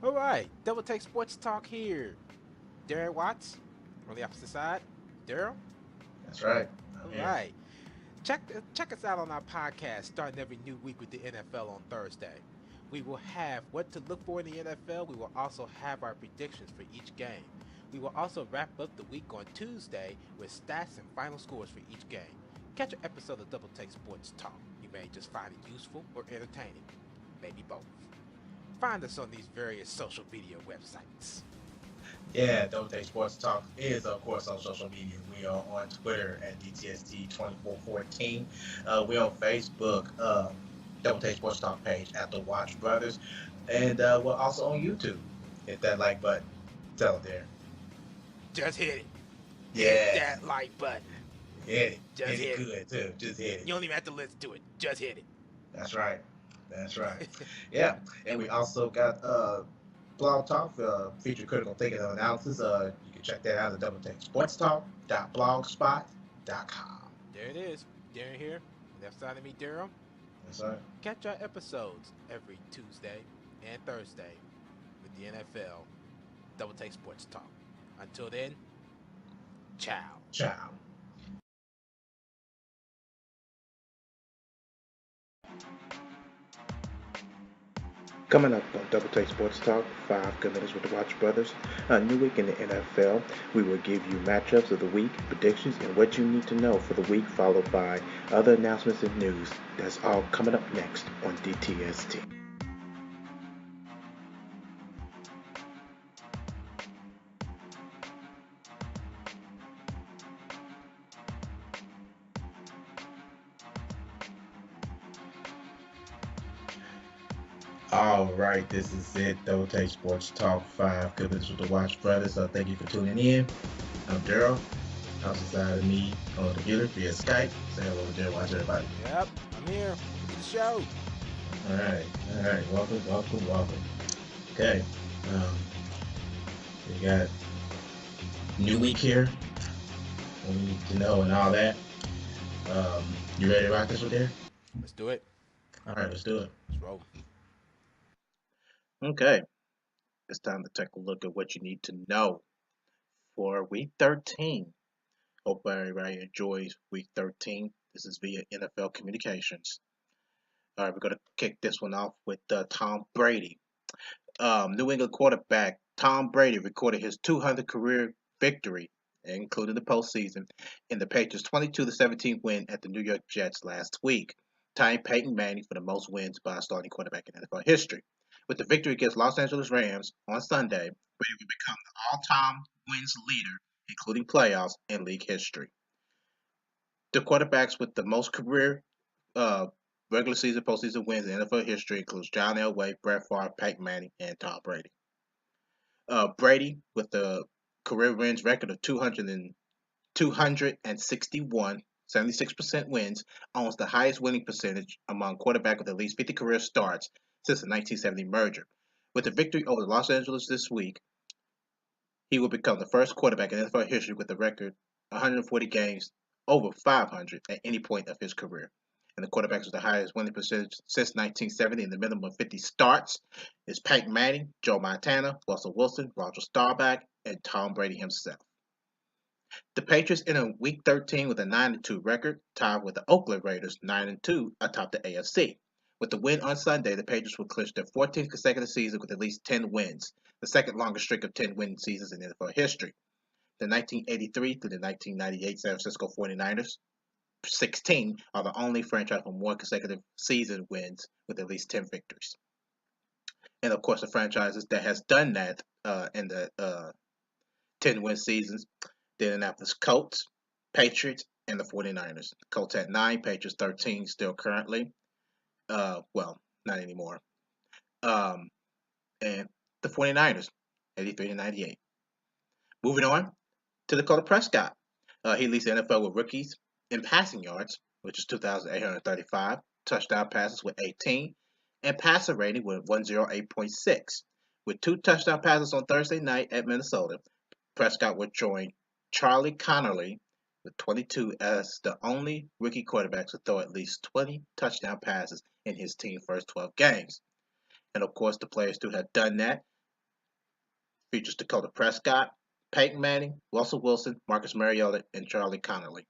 All right, Double Take Sports Talk here. Darren Watts on the opposite side. Daryl. That's right. All I'm here. right, check us out on our podcast starting every new week with the NFL on Thursday. We will have what to look for in the NFL. We will also have our predictions for each game. We will also wrap up the week on Tuesday with stats and final scores for each game. Catch an episode of Double Take Sports Talk. You may just find it useful or entertaining, maybe both. Find us on these various social media websites. Yeah, Double Take Sports Talk is, of course, on social media. We are on Twitter at DTST2414. We're on Facebook, Double Take Sports Talk page at the Watch Brothers. And we're also on YouTube. Hit that like button. Tell them there. Just hit it. Hit Yeah, that like button. hit it. Just Hit it hit it. good, too. Just hit it. You don't even have to listen to it. Just hit That's right. That's right. it. Yeah, and we also got Blog Talk feature critical thinking and analysis. You can check that out at doubleTakeSportsTalk.blogspot.com. There it is. Darren here. Left side of me, Daryl. That's right. Catch our episodes every Tuesday and Thursday with the NFL Double Take Sports Talk. Until then, ciao. Ciao. Coming up on Double Take Sports Talk, 5 good minutes with the Watch Brothers. A new week in the NFL. We will give you matchups of the week, predictions, and what you need to know for the week, followed by other announcements and news. That's all coming up next on DTST. All right, this is it. Double Take Sports Talk 5 good minutes with the Watch Brothers. Thank you for tuning in. I'm Daryl. Outside of me on the computer via Skype. Say hello to Daryl. Watch everybody. Yep, I'm here. To the show. All right. All right. Welcome, welcome, welcome. Okay. Um, we got new week here. What we need to know and all that. Um, you ready to rock this one there? Let's do it. All right, let's do it. Let's roll. Okay, it's time to take a look at what you need to know for Week 13. Hope everybody enjoys Week 13. This is via NFL Communications. All right, we're going to kick this one off with Tom Brady. New England quarterback Tom Brady recorded his 200th career victory, including the postseason, in the Patriots' 22-17 win at the New York Jets last week, tying Peyton Manning for the most wins by a starting quarterback in NFL history. With the victory against Los Angeles Rams on Sunday, Brady will become the all-time wins leader, including playoffs, in league history. The quarterbacks with the most career uh, regular season, postseason wins in NFL history includes John Elway, Brett Favre, Peyton Manning, and Tom Brady. Brady, with the career wins record of 261, 76% wins, owns the highest winning percentage among quarterbacks with at least 50 career starts since the 1970 merger. With the victory over Los Angeles this week, he will become the first quarterback in NFL history with a record 140 games over 500 at any point of his career. And the quarterbacks with the highest winning percentage since 1970 and the minimum of 50 starts is Peyton Manning, Joe Montana, Russell Wilson, Roger Staubach, and Tom Brady himself. The Patriots enter Week 13 with a 9-2 record, tied with the Oakland Raiders 9-2 atop the AFC. With the win on Sunday, the Patriots will clinch their 14th consecutive season with at least 10 wins, the second longest streak of 10 winning seasons in NFL history. The 1983 through the 1998 San Francisco 49ers, 16, are the only franchise with more consecutive season wins with at least 10 victories. And of course, the franchises that has done that in the 10 win seasons, the Indianapolis Colts, Patriots, and the 49ers. The Colts had 9, Patriots 13 still currently. Well, not anymore. Um, and the 49ers, 83 to 98. Moving on to Dakota Prescott. He leads the NFL with rookies in passing yards, which is 2,835, touchdown passes with 18, and passer rating with 108.6. With 2 touchdown passes on Thursday night at Minnesota, Prescott would join Charlie Connolly with 22 as the only rookie quarterback to throw at least 20 touchdown passes in his team's first 12 games. And of course, the players who have done that Features Dakota Prescott, Peyton Manning, Russell Wilson, Marcus Mariota, and Charlie Connolly.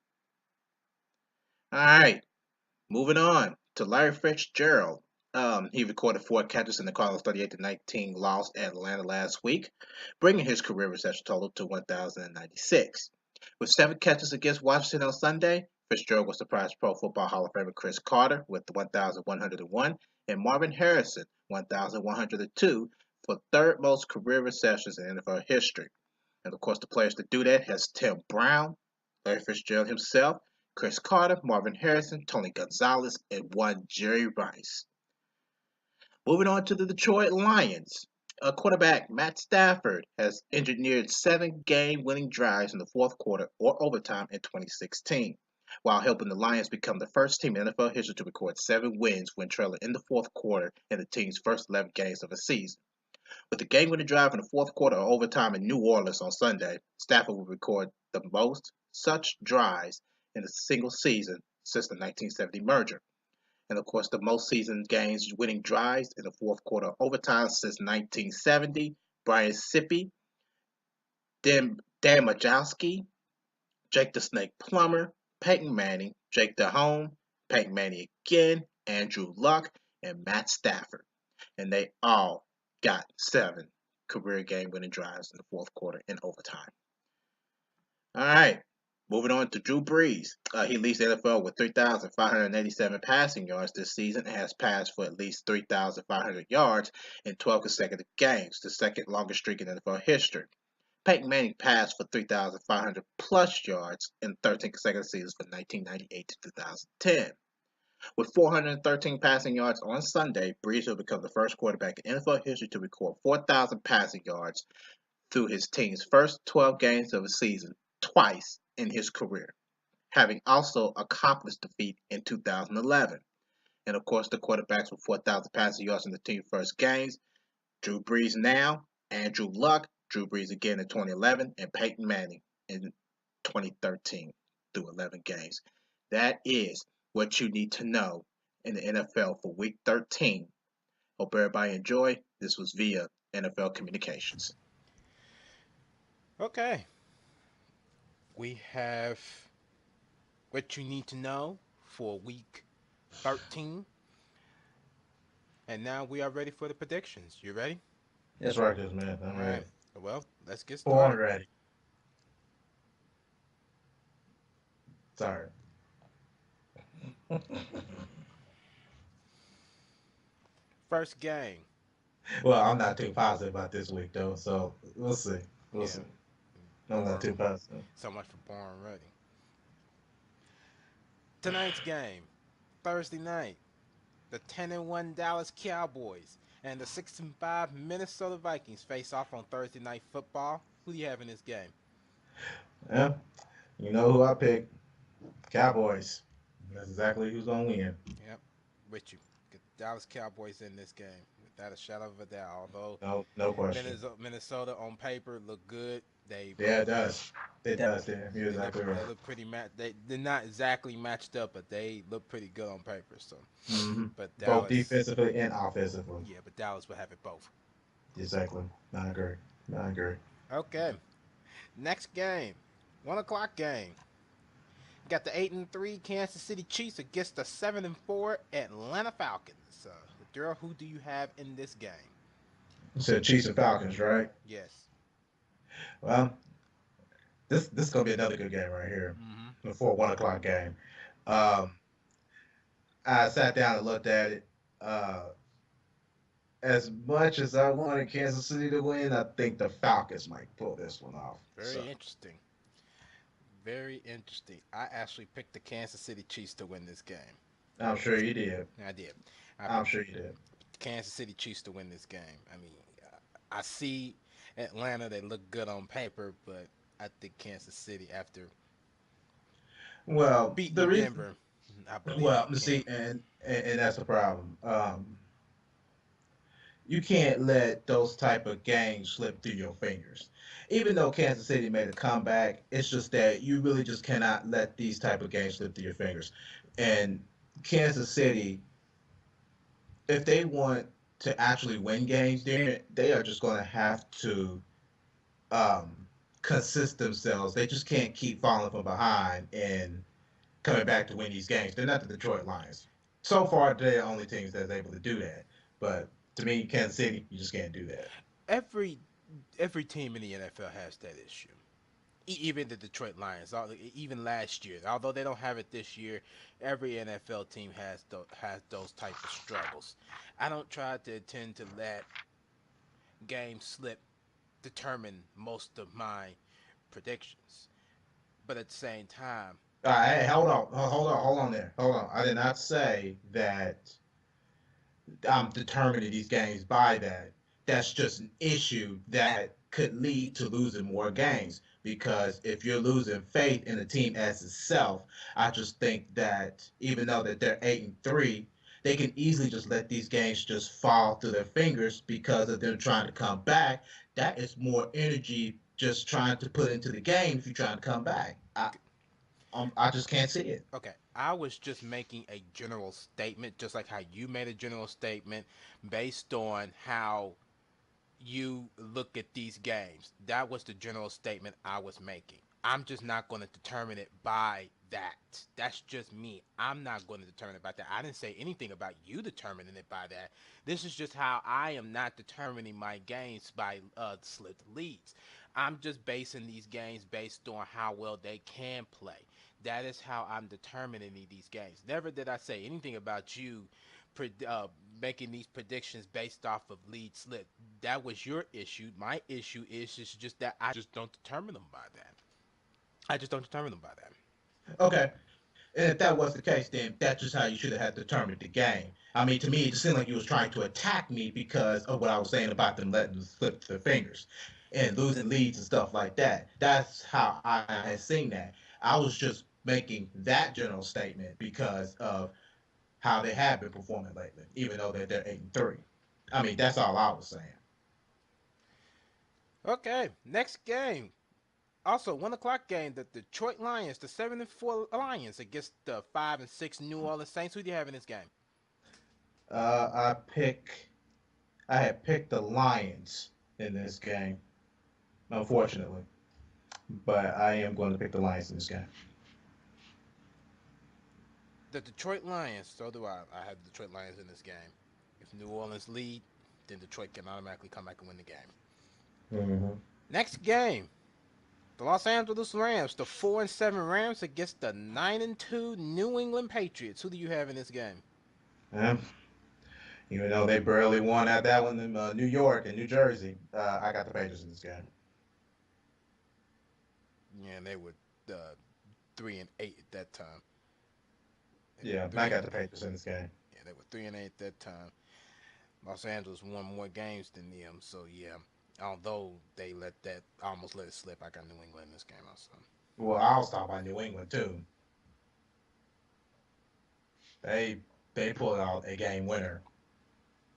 All right, moving on to Larry Fitzgerald. He recorded 4 catches in the Cardinals' 38-19 loss at Atlanta last week, bringing his career reception total to 1,096. With 7 catches against Washington on Sunday, Fitzgerald was surprised Pro Football Hall of Famer Chris Carter with 1,101 and Marvin Harrison 1,102 for third most career receptions in NFL history. And of course, the players to do that has Tim Brown, Larry Fitzgerald himself, Chris Carter, Marvin Harrison, Tony Gonzalez, and one Jerry Rice. Moving on to the Detroit Lions. Quarterback Matt Stafford has engineered 7 game winning drives in the fourth quarter or overtime in 2016, while helping the Lions become the first team in NFL history to record 7 wins when trailing in the fourth quarter in the team's first 11 games of a season. With the game-winning drive in the fourth quarter or overtime in New Orleans on Sunday, Stafford will record the most such drives in a single season since the 1970 merger. And of course, the most season games winning drives in the fourth quarter or overtime since 1970. Brian Sippy, Dan Majkowski, Jake the Snake Plummer, Peyton Manning, Jake Delhomme, Peyton Manning again, Andrew Luck, and Matt Stafford. And they all got 7 career game winning drives in the fourth quarter in overtime. All right, moving on to Drew Brees. He leads the NFL with 3,587 passing yards this season and has passed for at least 3,500 yards in 12 consecutive games, the second longest streak in NFL history. Peyton Manning passed for 3,500 plus yards in 13 consecutive seasons from 1998 to 2010. With 413 passing yards on Sunday, Brees will become the first quarterback in NFL history to record 4,000 passing yards through his team's first 12 games of a season twice in his career, having also accomplished the feat in 2011. And of course, the quarterbacks with 4,000 passing yards in the team's first games, Drew Brees now, Andrew Luck, Drew Brees again in 2011, and Peyton Manning in 2013 through 11 games. That is what you need to know in the NFL for Week 13. Hope everybody enjoy. This was via NFL Communications. Okay. We have what you need to know for week 13. And now we are ready for the predictions. You ready? That's right, this man. I'm All ready. right. Well, let's get Born started. ready. Sorry. First game. Well, I'm not too positive about this week though, so we'll see. We'll Yeah. see. I'm not too positive. So much for born ready. Tonight's game. Thursday night. The 10-1 Dallas Cowboys and the 6-5 Minnesota Vikings face off on Thursday Night Football. Who do you have in this game? Yeah, you know who I picked? Cowboys. That's exactly who's gonna win. Yep, with you. Get the Dallas Cowboys in this game without a shadow of a doubt. Although No, no question. Minnesota on paper look good, they Yeah, it does. It does. Yeah, you're exactly right. they look pretty they're not exactly matched up, but they look pretty good on paper. So, but Both Dallas, defensively and offensively. yeah, but Dallas will have it both. Exactly. I agree. I agree. Okay, next game, 1 o'clock game. Got the 8-3 Kansas City Chiefs against the 7-4 Atlanta Falcons. Daryl, who do you have in this game? You said Chiefs and Falcons, right? Yes. Well, this is gonna be another good game right here. Mm-hmm. Before 1 o'clock game. Um, I sat down and looked at it. Uh, as much as I wanted Kansas City to win, I think the Falcons might pull this one off. So Very interesting. Very interesting. I actually picked the Kansas City Chiefs to win this game. I'm sure you did. I did. I I'm picked sure you did. the Kansas City Chiefs to win this game. I mean, I see Atlanta. They look good on paper, but I think Kansas City, after Well, the beating reason, Denver, I believe well, they can. see, and that's the problem. You can't let those type of games slip through your fingers. Even though Kansas City made a comeback, it's just that you really just cannot let these type of games slip through your fingers. And Kansas City, if they want to actually win games, they are just going to have to um, consist themselves. They just can't keep falling from behind and coming back to win these games. They're not the Detroit Lions. So far, they're the only teams that's able to do that. But to me, Kansas City, you just can't do that. Every every team in the NFL has that issue. Even the Detroit Lions, even last year, although they don't have it this year, every NFL team has those type of struggles. I don't try to tend to let game slip determine most of my predictions, but at the same time, Hey, hold on there. Hold on. I did not say that I'm determining these games by that. That's just an issue that could lead to losing more games. Because if you're losing faith in the team as itself, I just think that even though that they're 8-3, they can easily just let these games just fall through their fingers because of them trying to come back. That is more energy just trying to put into the game if you're trying to come back. I just can't see it. okay, I was just making a general statement, just like how you made a general statement based on how you look at these games. That was the general statement I was making. I'm just not going to determine it by that. That's just me. I'm not going to determine it by that. I didn't say anything about you determining it by that. This is just how I am not determining my games by slipped leads. I'm just basing these games based on how well they can play. That is how I'm determining these games. Never did I say anything about you uh, making these predictions based off of lead slip. That was your issue. My issue is just that I just don't determine them by that. I just don't determine them by that. Okay. And if that was the case, then that's just how you should have had determined the game. I mean, to me, it just seemed like you was trying to attack me because of what I was saying about them letting them slip their fingers and losing leads and stuff like that. That's how I had seen that. I was just making that general statement because of how they have been performing lately, even though that they're 8-3. I mean, that's all I was saying. Okay, next game. Also, 1 o'clock game. The Detroit Lions, the 7-4 Lions against the 5-6 New Orleans Saints. Who do you have in this game? Uh, I pick. I had picked the Lions in this game, unfortunately, but I am going to pick the Lions in this game. The Detroit Lions. So do I. I have the Detroit Lions in this game. If New Orleans lead, then Detroit can automatically come back and win the game. Mm-hmm. Next game. The Los Angeles Rams, the 4-7 Rams against the 9-2 New England Patriots. Who do you have in this game? Yeah. Even though they barely won at that one in New York and New Jersey, I got the Patriots in this game. Yeah, they were 3-8 at that time. They were Yeah, I three. got the Patriots in this game. Yeah, they were 3-8 at that time. Los Angeles won more games than them, so yeah. Although they almost let it slip, I got New England in this game also. Well, I'll stop by New England too. They they pulled out a game winner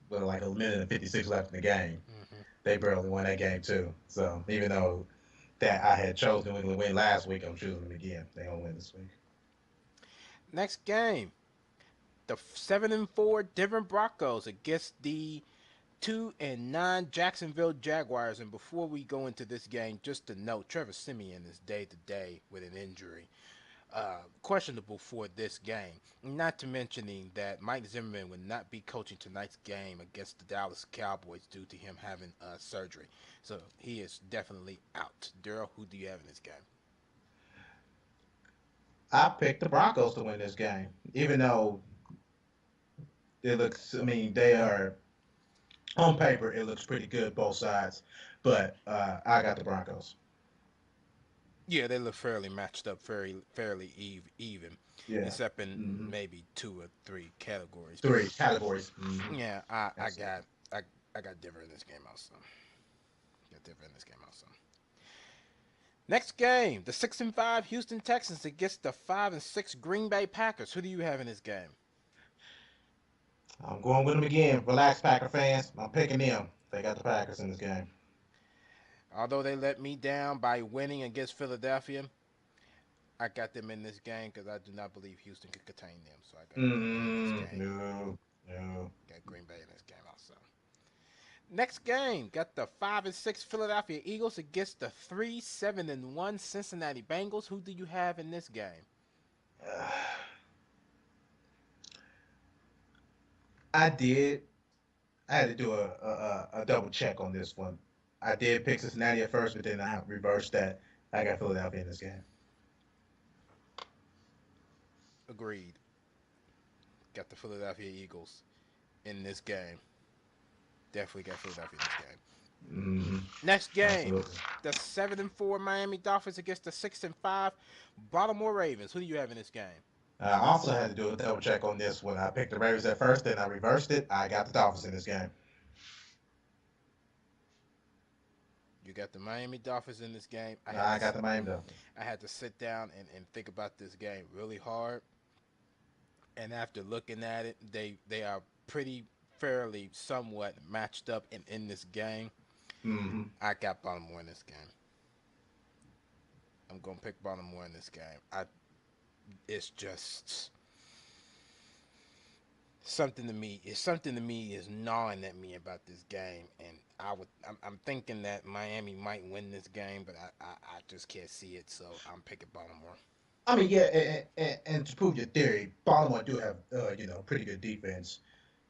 with like a minute and 56 left in the game. Hmm. They barely won that game too. So even though that I had chosen New England to win last week, I'm choosing them again. They gonna win this week. Next game, the 7-4 Denver Broncos against the 2-9 Jacksonville Jaguars. And before we go into this game, just to note, Trevor Simeon is day to day with an injury. Questionable for this game. Not to mentioning that Mike Zimmerman would not be coaching tonight's game against the Dallas Cowboys due to him having surgery. So he is definitely out. Daryl, who do you have in this game? I picked the Broncos to win this game, even though it looks. I mean, they are on paper. It looks pretty good both sides, but I got the Broncos. Yeah, they look fairly matched up, fairly even, Yeah. except in Mm-hmm. maybe two or three categories. But Three categories. Mm-hmm. yeah, I Absolutely. got I got Denver in this game also. Got Denver in this game also. Next game, the 6-5 Houston Texans against the 5-6 Green Bay Packers. Who do you have in this game? I'm going with them again. Relax, Packer fans. I'm picking them. They got the Packers in this game. Although they let me down by winning against Philadelphia, I got them in this game because I do not believe Houston could contain them. So I got Green Bay in this game. No, no. Got Green Bay in this game also. Next game, got the 5-6 Philadelphia Eagles against the 3-7-1 Cincinnati Bengals. Who do you have in this game? I did. I had to do a double check on this one. I did pick Cincinnati at first, but then I reversed that. I got Philadelphia in this game. Agreed. Got the Philadelphia Eagles in this game. Definitely got Philadelphia in this game. Mm-hmm. Next game, Absolutely. the 7-4 Miami Dolphins against the 6-5 Baltimore Ravens. Who do you have in this game? I also had to do a double check on this one. I picked the Ravens at first, then I reversed it. I got the Dolphins in this game. You got the Miami Dolphins in this game. I got the Miami Dolphins. I had to sit down and think about this game really hard. And after looking at it, they are pretty fairly somewhat matched up in this game. Mm-hmm. I got Baltimore in this game. I'm gonna pick Baltimore in this game. It's just something to me. It's something to me is gnawing at me about this game, and I'm thinking that Miami might win this game, but I just can't see it, so I'm picking Baltimore. I mean, yeah, and to prove your theory, Baltimore do have pretty good defense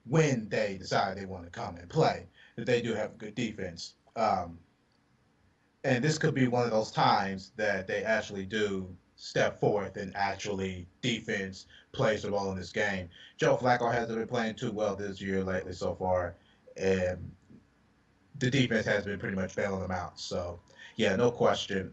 when they decide they want to come and play. That they do have good defense. And this could be one of those times that they actually do step forth and actually defense plays the role in this game. Joe Flacco hasn't been playing too well this year lately so far, and the defense has been pretty much bailing them out. So, yeah, no question.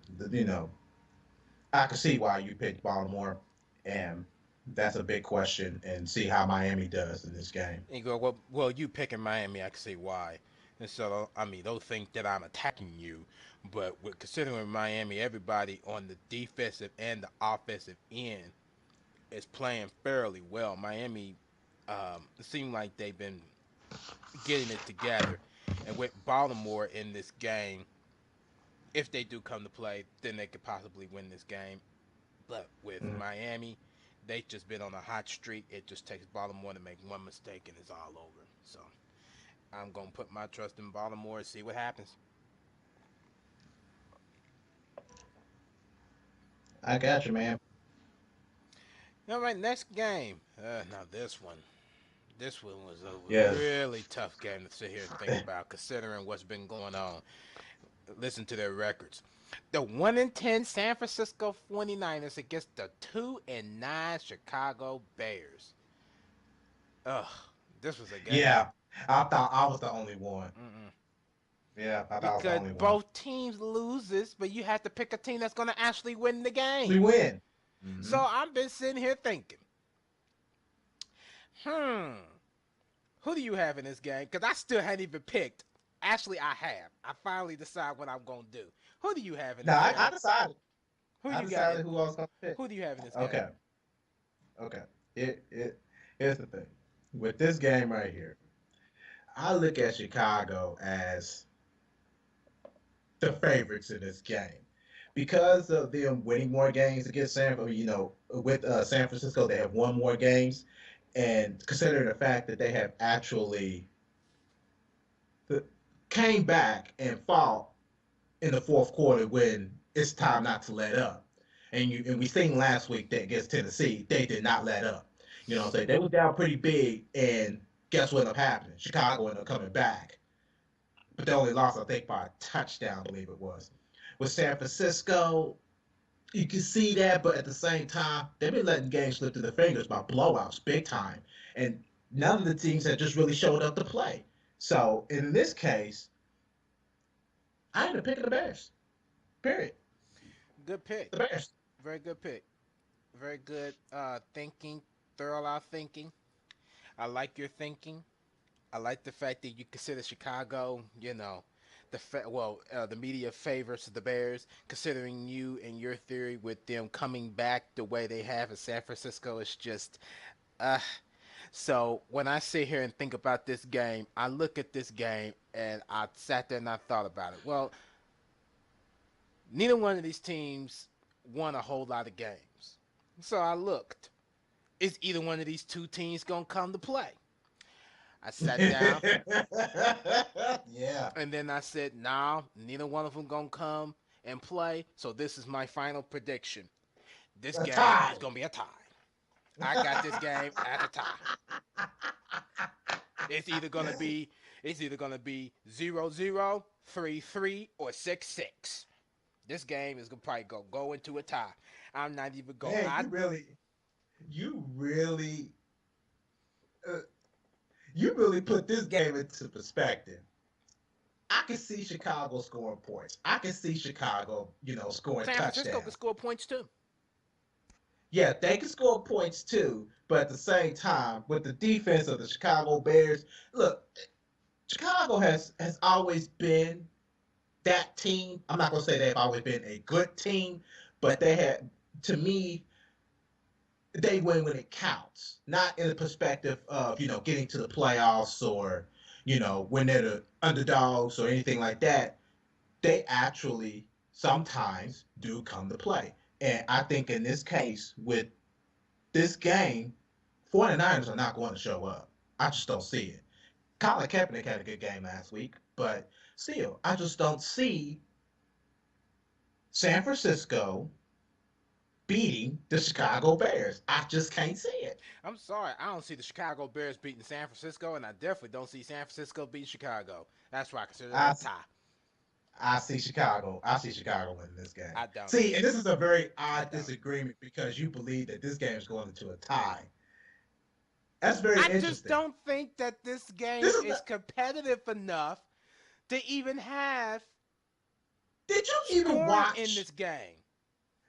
I can see why you picked Baltimore, and that's a big question. And see how Miami does in this game. And you go, well, you picking Miami, I can see why. And so, I mean, don't think that I'm attacking you, but with considering Miami, everybody on the defensive and the offensive end is playing fairly well. Miami, it seemed like they've been getting it together. And with Baltimore in this game, if they do come to play, then they could possibly win this game. But with Mm. Miami, they've just been on a hot streak. It just takes Baltimore to make one mistake and it's all over. So I'm going to put my trust in Baltimore and see what happens. I got you, man. All right, next game. Now this one was a Yes. really tough game to sit here and think about, considering what's been going on. Listen to their records. The 1-10 San Francisco 49ers against the 2-9 Chicago Bears. Ugh, this was a game. Yeah, I thought I was the only one. Mm-mm. Yeah, I thought I was the Because only one. both teams loses, but you have to pick a team that's going to actually win the We game. win. Mm-hmm. So I've been sitting here thinking, who do you have in this game? Because I still hadn't even picked. Actually, I have. I finally decide what I'm going to do. Who do you have in No, this I game? decided. Who I you decided got? who I was going to pick. Who do you have in this game? Okay. Okay. Here's the thing. With this game right here, I look at Chicago as the favorites in this game because of them winning more games against with San Francisco, they have won more games, and considering the fact that they have actually came back and fought in the fourth quarter when it's time not to let up. And we seen last week that against Tennessee, they did not let up. You know what I'm saying? They were down pretty big, and guess what ended up happening? Chicago ended up coming back. But they only lost, I think, by a touchdown, I believe it was. With San Francisco, you can see that, but at the same time, they've been letting games slip through their fingers by blowouts big time. And none of the teams have just really showed up to play. So in this case, I ended up picking the Bears. Period. Good pick. The Bears. Very good pick. Very good thinking, thorough out thinking. I like your thinking. I like the fact that you consider Chicago, the media favors the Bears, considering you and your theory with them coming back the way they have in San Francisco is just, uh, so when I sit here and think about this game, I look at this game and I sat there and I thought about it. Well, neither one of these teams won a whole lot of games. So I looked. Is either one of these two teams going to come to play? I sat down Yeah. and then I said, nah, neither one of them gonna come and play. So this is my final prediction. This A game tie. is gonna be a tie. I got this game as a tie. It's either gonna be it's either gonna be 0-0, 3-3, or 6-6. This game is gonna probably go into a tie. I'm not even going. Man, you really, uh, you really put this game into perspective. I can see Chicago scoring points. I can see Chicago, scoring San Francisco can touchdowns. score points too. Yeah, they can score points too, but at the same time, with the defense of the Chicago Bears, look, Chicago has always been that team. I'm not gonna say they've always been a good team, but they had, to me, they win when it counts, not in the perspective of getting to the playoffs or when they're the underdogs or anything like that. They actually sometimes do come to play, and I think in this case with this game, 49ers are not going to show up. I just don't see it. Colin Kaepernick had a good game last week, but still, I just don't see San Francisco beating the Chicago Bears. I just can't see it. I'm sorry, I don't see the Chicago Bears beating San Francisco, and I definitely don't see San Francisco beating Chicago. That's why I consider that I, a tie. I see Chicago. I see Chicago winning this game. I don't. See, and this is a very I odd don't. disagreement because you believe that this game is going into a tie. That's very I just interesting. don't think that this game This is is the. competitive enough to even have Did you even scoring in watch? this game.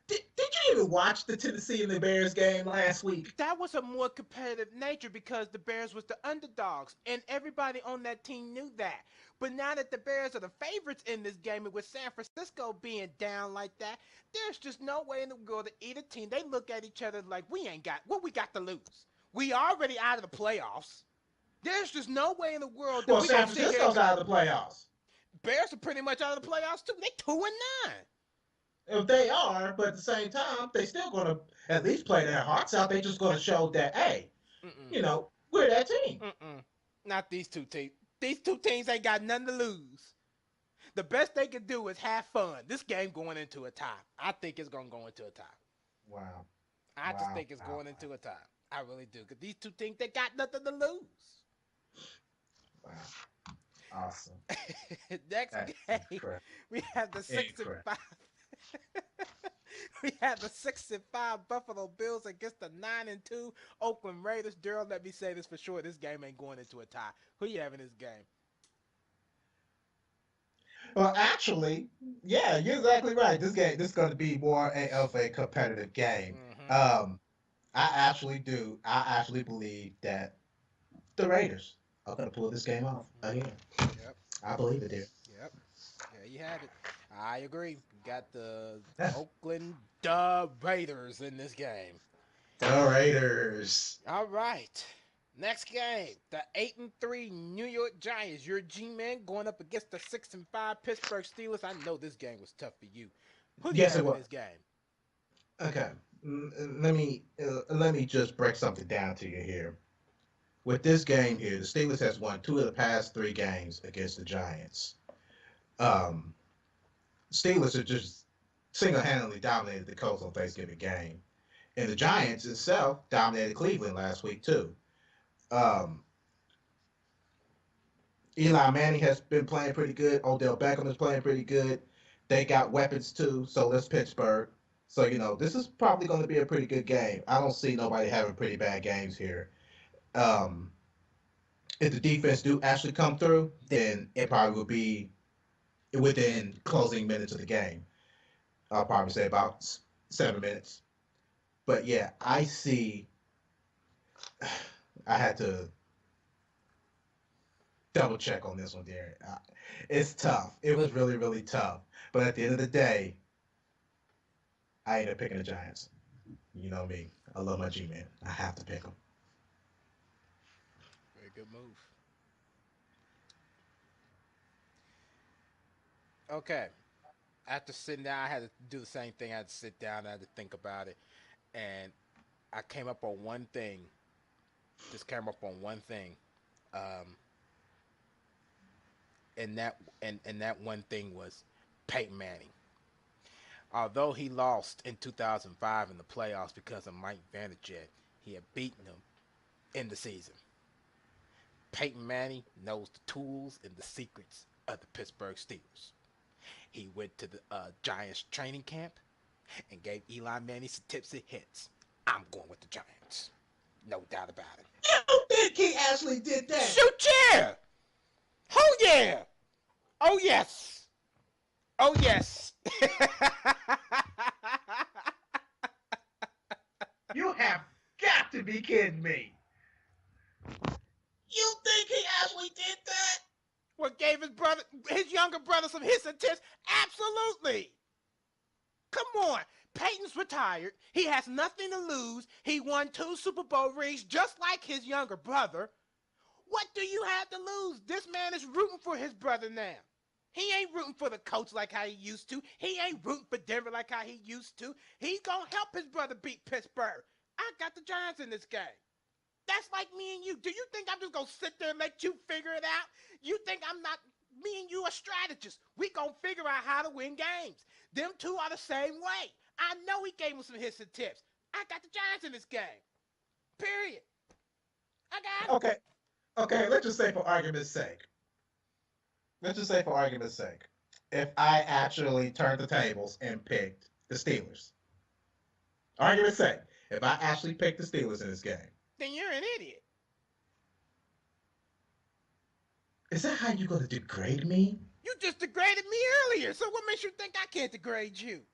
Did you even watch the Tennessee and the Bears game last week? That was a more competitive nature because the Bears was the underdogs, and everybody on that team knew that. But now that the Bears are the favorites in this game, and with San Francisco being down like that, there's just no way in the world that either team they look at each other like we ain't got what we got to lose. We already out of the playoffs. There's just no way in the world that Well, we San gonna sit here Francisco's and out of the playoffs. Bears are pretty much out of the playoffs too. They 2-9. If they are, but at the same time, they still going to at least play their hearts out. They just going to show that, hey, Mm-mm. we're that team. Mm-mm. Not these two teams. These two teams ain't got nothing to lose. The best they can do is have fun. This game going into a tie. I think it's gonna go into a tie. Wow, I just wow, think it's wow, going into a tie. I really do. Cause these two teams they got nothing to lose. wow. Awesome. Next That's game, incredible. we have the 6-5. We have the 6-5 Buffalo Bills against the 9-2 Oakland Raiders. Daryl, let me say this for sure. This game ain't going into a tie. Who you have in this game? Well, actually, yeah, you're exactly right. This is going to be more of a competitive game. Mm-hmm. Um, I actually do. I actually believe that the Raiders are going to pull this game off Mm-hmm. again. Yep. I believe it, dear. Yep. There you have it. I agree. Got the Oakland Raiders in this game. The Raiders. All right. Next game, the 8-3 New York Giants. Your G-man going up against the 6-5 Pittsburgh Steelers. I know this game was tough for you. Who do you Yes, it have in was. this game? Okay. Let me just break something down to you here. With this game here, the Steelers has won two of the past three games against the Giants. Um, Steelers have just single-handedly dominated the Colts on Thanksgiving game, and the Giants itself dominated Cleveland last week too. Um, Eli Manning has been playing pretty good. Odell Beckham is playing pretty good. They got weapons too. So let's Pittsburgh. So this is probably going to be a pretty good game. I don't see nobody having pretty bad games here. Um, if the defense do actually come through, then it probably will be within closing minutes of the game. I'll probably say about 7 minutes. But yeah, I see. I had to double check on this one, Darren. It's tough. It was really, really tough. But at the end of the day, I ended up picking the Giants. You know me. I love my G-man. I have to pick them. Very good move. Okay. After sitting down, I had to do the same thing. I had to sit down. I had to think about it. And I came up on one thing. Just came up on one thing. Um, and that one thing was Peyton Manning. Although he lost in 2005 in the playoffs because of Mike Vanderjagt, he had beaten him in the season. Peyton Manning knows the tools and the secrets of the Pittsburgh Steelers. He went to the Giants training camp and gave Eli Manning some tips and hints. I'm going with the Giants. No doubt about it. You don't think he actually did that? Shoot, yeah! Oh, yeah! Oh, yes! Oh, yes! You have got to be kidding me. You think he actually did that? What gave his younger brother some hints and tips? Absolutely! Come on. Peyton's retired. He has nothing to lose. He won 2 Super Bowl rings just like his younger brother. What do you have to lose? This man is rooting for his brother now. He ain't rooting for the coach like how he used to. He ain't rooting for Denver like how he used to. He's going to help his brother beat Pittsburgh. I got the Giants in this game. That's like me and you. Do you think I'm just going to sit there and let you figure it out? You think I'm not, me and you are strategists. We going to figure out how to win games. Them two are the same way. I know he gave him some hints and tips. I got the Giants in this game. Period. I got it. Okay, let's just say for argument's sake. If I actually turned the tables and picked the Steelers. Argument's sake. If I actually picked the Steelers in this game. Then you're an idiot. Is that how you're going to degrade me? You just degraded me earlier, so what makes you think I can't degrade you?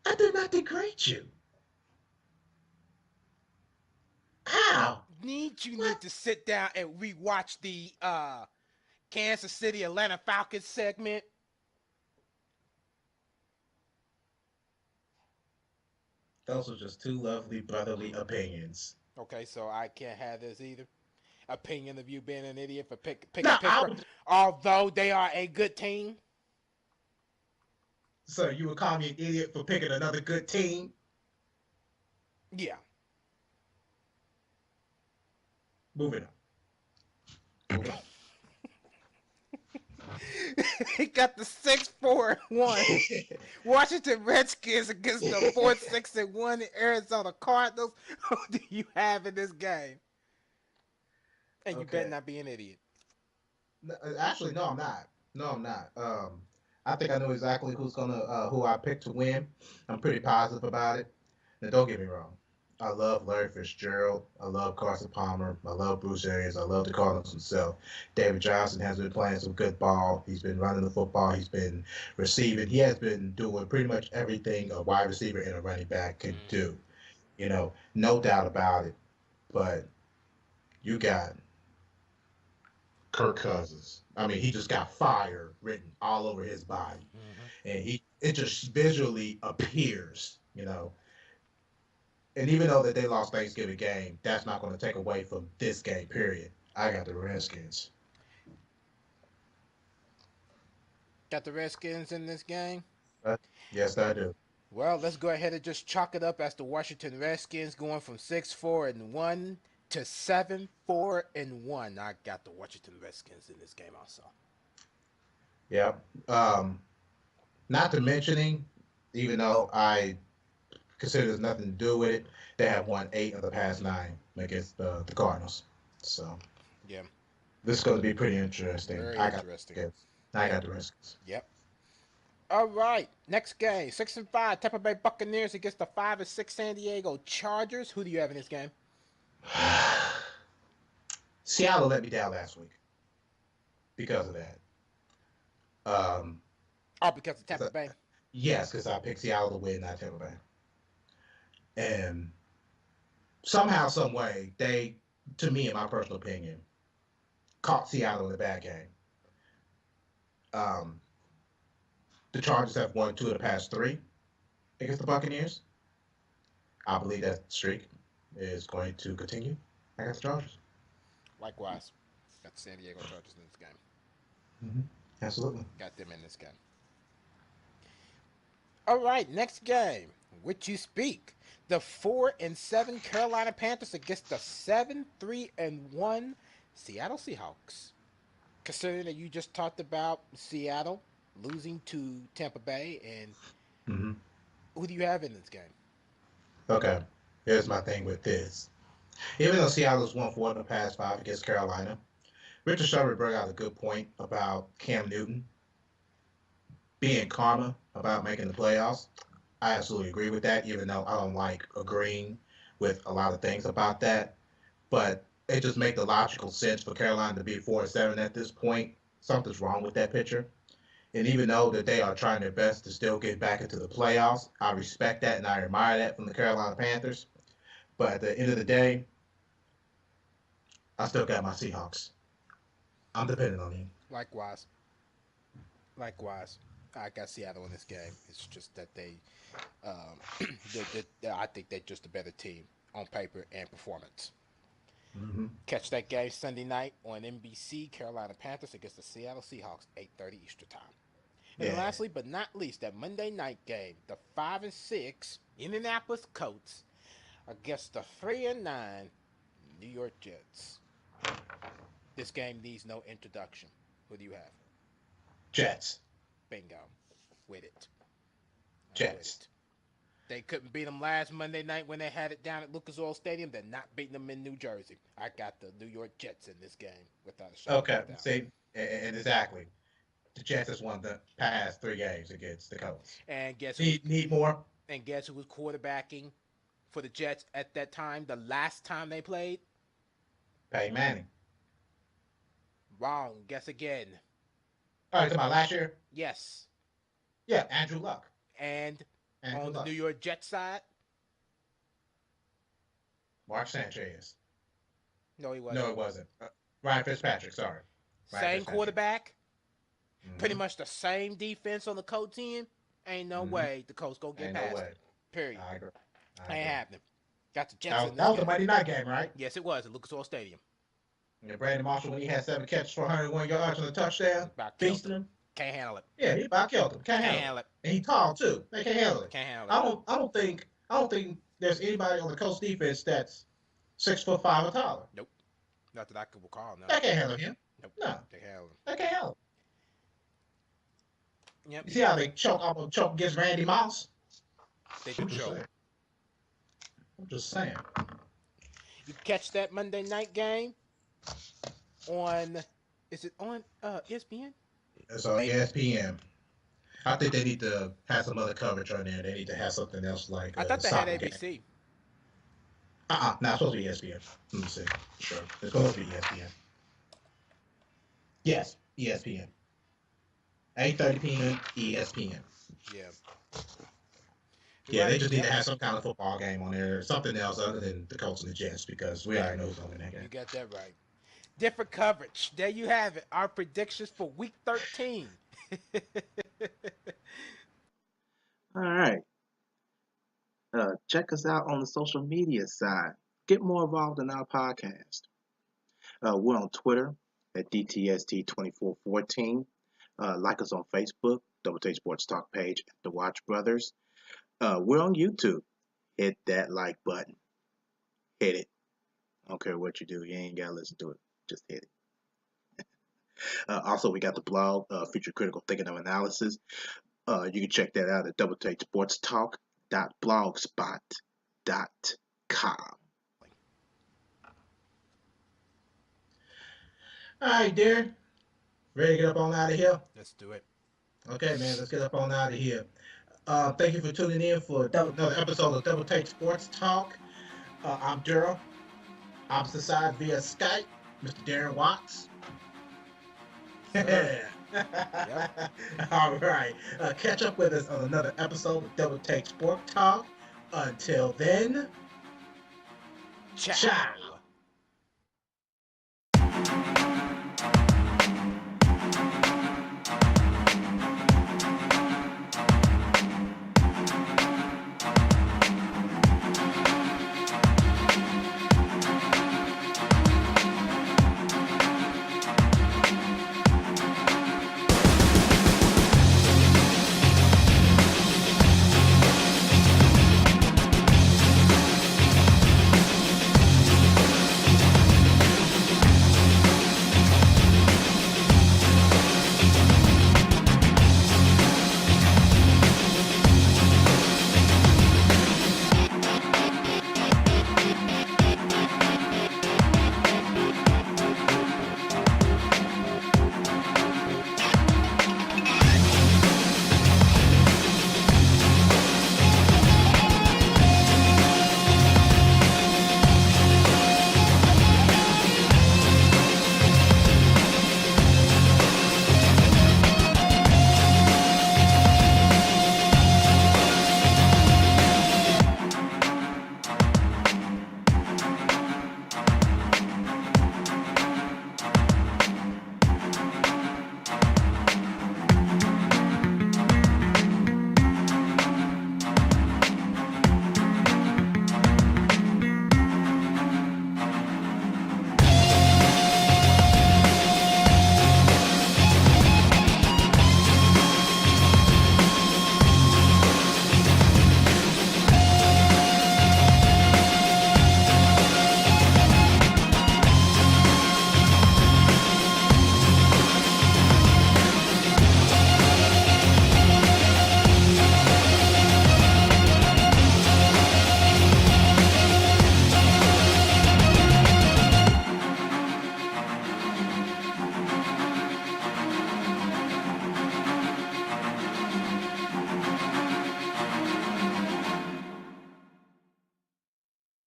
I did not degrade you. How? You need to sit down and rewatch the Kansas City Atlanta Falcons segment. Those are just two lovely brotherly opinions. Okay, so I can't have this either. Opinion of you being an idiot for picking No, Pittsburgh, although they are a good team. So you would call me an idiot for picking another good team? Yeah. Moving on. He got the 6-4-1 Washington Redskins against the 4-6-1 Arizona Cardinals. Who do you have in this game? And you better not be an idiot. Actually, no, I'm not. I think I know exactly who I picked to win. I'm pretty positive about it. Now, don't get me wrong. I love Larry Fitzgerald. I love Carson Palmer. I love Bruce Arians. I love the Cardinals himself. David Johnson has been playing some good ball. He's been running the football. He's been receiving. He has been doing pretty much everything a wide receiver and a running back can do. You know, no doubt about it. But you got Kirk Cousins. I mean, he just got fire written all over his body. And it just visually appears, you know. And even though that they lost Thanksgiving game, that's not going to take away from this game, period. I got the Redskins. Got the Redskins in this game? Yes, I do. Well, let's go ahead and just chalk it up as the Washington Redskins going from 6-4-1 to 7-4-1. I got the Washington Redskins in this game also. Yeah. Not to mentioning, even though I consider there's nothing to do with it, they have won 8 of the past 9 against the Cardinals. So yeah, this is going to be pretty interesting. Very interesting. I got the Redskins. Yep. All right, next game, 6-5 Tampa Bay Buccaneers against the 5-6 San Diego Chargers. Who do you have in this game? Seattle let me down last week because of that. Because of Tampa Bay. Yes, because I picked Seattle to win, not Tampa Bay. And somehow, some way, they, to me, in my personal opinion, caught Seattle in a bad game. The Chargers have won 2 of the past 3 against the Buccaneers. I believe that streak is going to continue against the Chargers. Likewise, got the San Diego Chargers in this game. Absolutely. Got them in this game. All right, next game. Which you speak. The 4-7 Carolina Panthers against the 7-3-1 Seattle Seahawks. Considering that you just talked about Seattle losing to Tampa Bay, and Hmm. who do you have in this game? Okay, here's my thing with this. Even though Seattle's won 4 of the past 5 against Carolina, Richard Sherman brought out a good point about Cam Newton being karma about making the playoffs. I absolutely agree with that, even though I don't like agreeing with a lot of things about that. But it just makes the logical sense for Carolina to be 4-7 at this point. Something's wrong with that picture. And even though that they are trying their best to still get back into the playoffs, I respect that and I admire that from the Carolina Panthers. But at the end of the day, I still got my Seahawks. I'm depending on you. Likewise. Likewise. I got Seattle in this game. It's just that I think they're just a better team on paper and performance. Mm-hmm. Catch that game Sunday night on NBC. Carolina Panthers against the Seattle Seahawks, 8:30 Eastern Time. And then lastly, but not least, that Monday night game, the 5-6 Indianapolis Colts against the 3-9 New York Jets. This game needs no introduction. Who do you have? Jets. Bingo. With it. Jets. They couldn't beat them last Monday night when they had it down at Lucas Oil Stadium. They're not beating them in New Jersey. I got the New York Jets in this game without a shadow Okay, of a doubt. see, and exactly. The Jets has won the past 3 games against the Colts. And guess Need more? And guess who was quarterbacking for the Jets at that time? The last time they played? Peyton Manning. Wrong. Guess again. All right, talking about last year? Yes. Yeah, Andrew Luck. And Andrew on Luck. the New York Jets side? Mark Sanchez. No, he wasn't. No, it wasn't. Ryan Fitzpatrick, sorry. Same quarterback. Mm-hmm. Pretty much the same defense on the Colts end. Ain't no way the Colts gonna get Ain't past no way. it. Period. I agree. Ain't happening. Got the Jets in this That was game. a Monday night game, right? Yes, it was at Lucas Oil Stadium. And Brandon Marshall, when he had 7 catches for 101 yards on a touchdown, About killed feasting him. Can't handle it. Yeah, he about killed him. Can't Can't handle handle it. it. And he tall too. They can't handle it. Can't handle it. I don't think there's anybody on the Colts defense that's 6'5" or taller. Not that I could recall. No. They can't handle him. Nope. No. They can't handle him. They can't handle him. Yep. You see how they choke against Randy Moss? They do show. I'm just saying. You catch that Monday night game on, is it on ESPN? It's on ESPN. I think they need to have some other coverage on there. They need to have something else like. I thought they had ABC. Game. No, it's supposed to be ESPN. Let me see. Sure, it's supposed to be ESPN. Yes, ESPN. 8:30 p.m. ESPN. Yeah. Yeah, they just need to have some kind of football game on there, or something else other than the Colts and the Jets, because we already know who's going to win that game. You got that right. Different coverage. There you have it. Our predictions for Week 13. All right. Check us out on the social media side. Get more involved in our podcast. We're on Twitter at DTST2414. Like us on Facebook, Double Take Sports Talk page at The Watch Brothers. We're on YouTube. Hit that like button. Hit it. I don't care what you do. You ain't got to listen to it. Just hit it. Also, we got the blog, Future Critical Thinking of Analysis. You can check that out at doubletakesportstalk.blogspot.com. All right, Darren. Ready to get up on out of here? Let's do it. Okay, man. Let's get up on out of here. Thank you for tuning in for another episode of Double Take Sports Talk. I'm Daryl. Opposite side via Skype, Mr. Darren Watts. Yep. All right. Catch up with us on another episode of Double Take Sport Talk. Until then, Ciao. ciao.